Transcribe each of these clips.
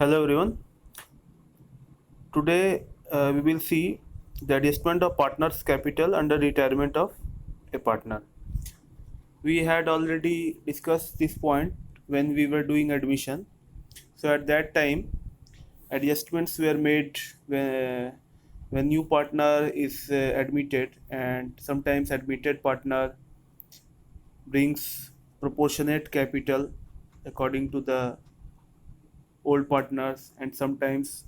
Hello everyone. Today we will see the adjustment of partner's capital under retirement of a partner. We had already discussed this point when we were doing admission. So at that time, adjustments were made when new partner is admitted, and sometimes admitted partner brings proportionate capital according to the old partners, and sometimes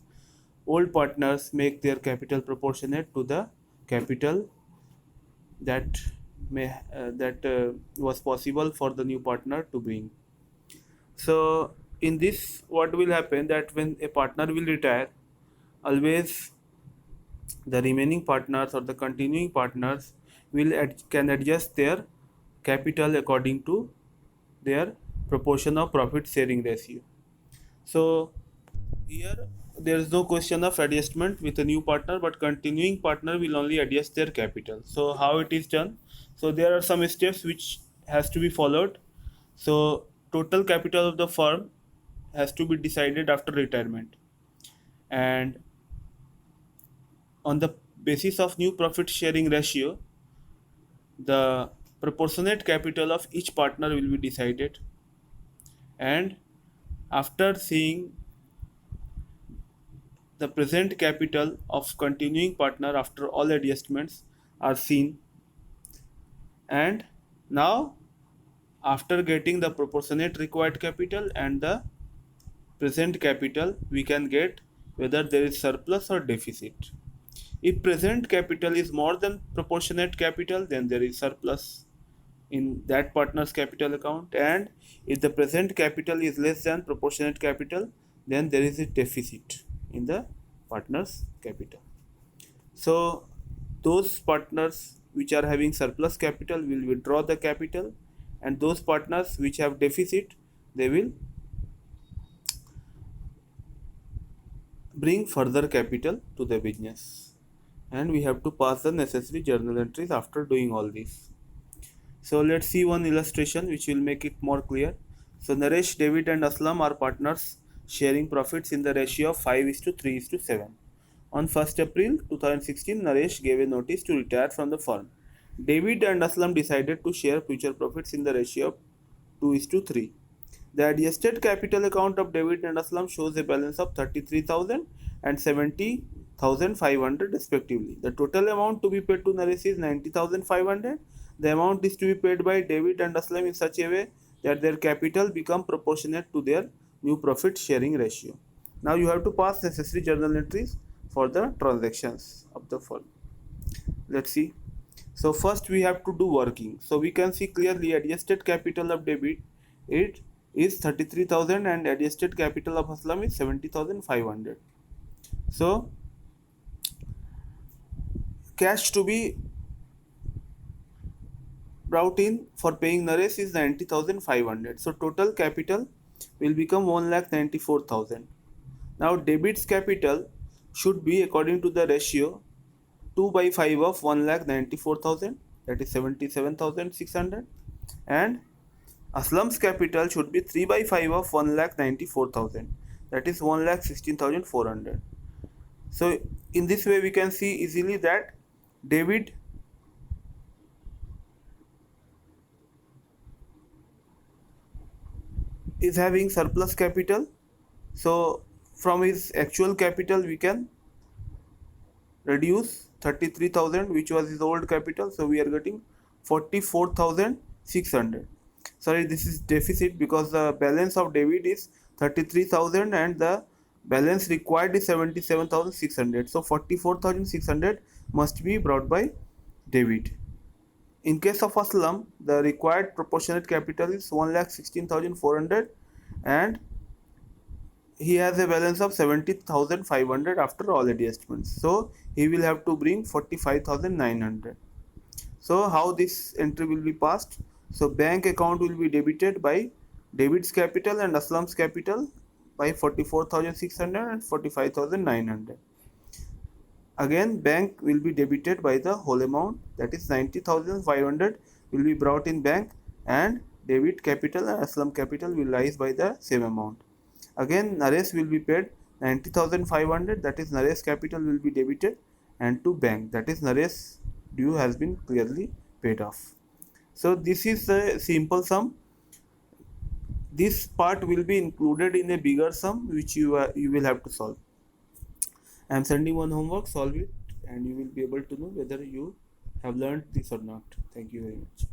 old partners make their capital proportionate to the capital that that was possible for the new partner to bring. So in this, what will happen that when a partner will retire, always the remaining partners or the continuing partners can adjust their capital according to their proportion of profit sharing ratio. So here there is no question of adjustment with a new partner, but continuing partner will only adjust their capital. So how it is done? So there are some steps which has to be followed. So total capital of the firm has to be decided after retirement, and on the basis of new profit sharing ratio, the proportionate capital of each partner will be decided. And after seeing the present capital of continuing partner after all adjustments are seen, and now after getting the proportionate required capital and the present capital, we can get whether there is surplus or deficit. If present capital is more than proportionate capital, then there is surplus in that partner's capital account, and if the present capital is less than proportionate capital, then there is a deficit in the partner's capital. So those partners which are having surplus capital will withdraw the capital, and those partners which have deficit, they will bring further capital to the business, and we have to pass the necessary journal entries after doing all this. So let's see one illustration which will make it more clear. So Naresh, David and Aslam are partners sharing profits in the ratio of 5:3:7. On 1st April 2016, Naresh gave a notice to retire from the firm. David and Aslam decided to share future profits in the ratio of 2:3. The adjusted capital account of David and Aslam shows a balance of 33,000 and 70,500 respectively. The total amount to be paid to Naresh is 90,500. The amount is to be paid by David and Aslam in such a way that their capital become proportionate to their new profit sharing ratio. Now you have to pass necessary journal entries for the transactions of the firm. Let's see. So first we have to do working. So we can see clearly adjusted capital of David, it is 33,000, and adjusted capital of Aslam is 70,500. So cash to be brought in for paying Naresh is 90,500. So total capital will become 1,94,000. Now debit's capital should be according to the ratio 2 by 5 of 1,94,000, that is 77,600, and Aslam's capital should be 3 by 5 of 1,94,000, that is 1,16,400. So in this way we can see easily that David is having surplus capital. So from his actual capital we can reduce 33,000, which was his old capital, so we are getting 44,600. Sorry, this is deficit because the balance of David is 33,000 and the balance required is 77,600. So 44,600 must be brought by David. In case of Aslam, the required proportionate capital is 1,16,400, and he has a balance of 70,500 after all adjustments. So he will have to bring 45,900. So how this entry will be passed? So bank account will be debited by David's capital and Aslam's capital by 44,600 and 45,900. Again, bank will be debited by the whole amount, that is 90,500 will be brought in bank, and David capital and Aslam capital will rise by the same amount. Again, Naresh will be paid 90,500, that is Naresh capital will be debited, and to bank, that is Naresh due has been clearly paid off. So this is a simple sum. This part will be included in a bigger sum which you will have to solve. I am sending one homework, solve it, and you will be able to know whether you have learned this or not. Thank you very much.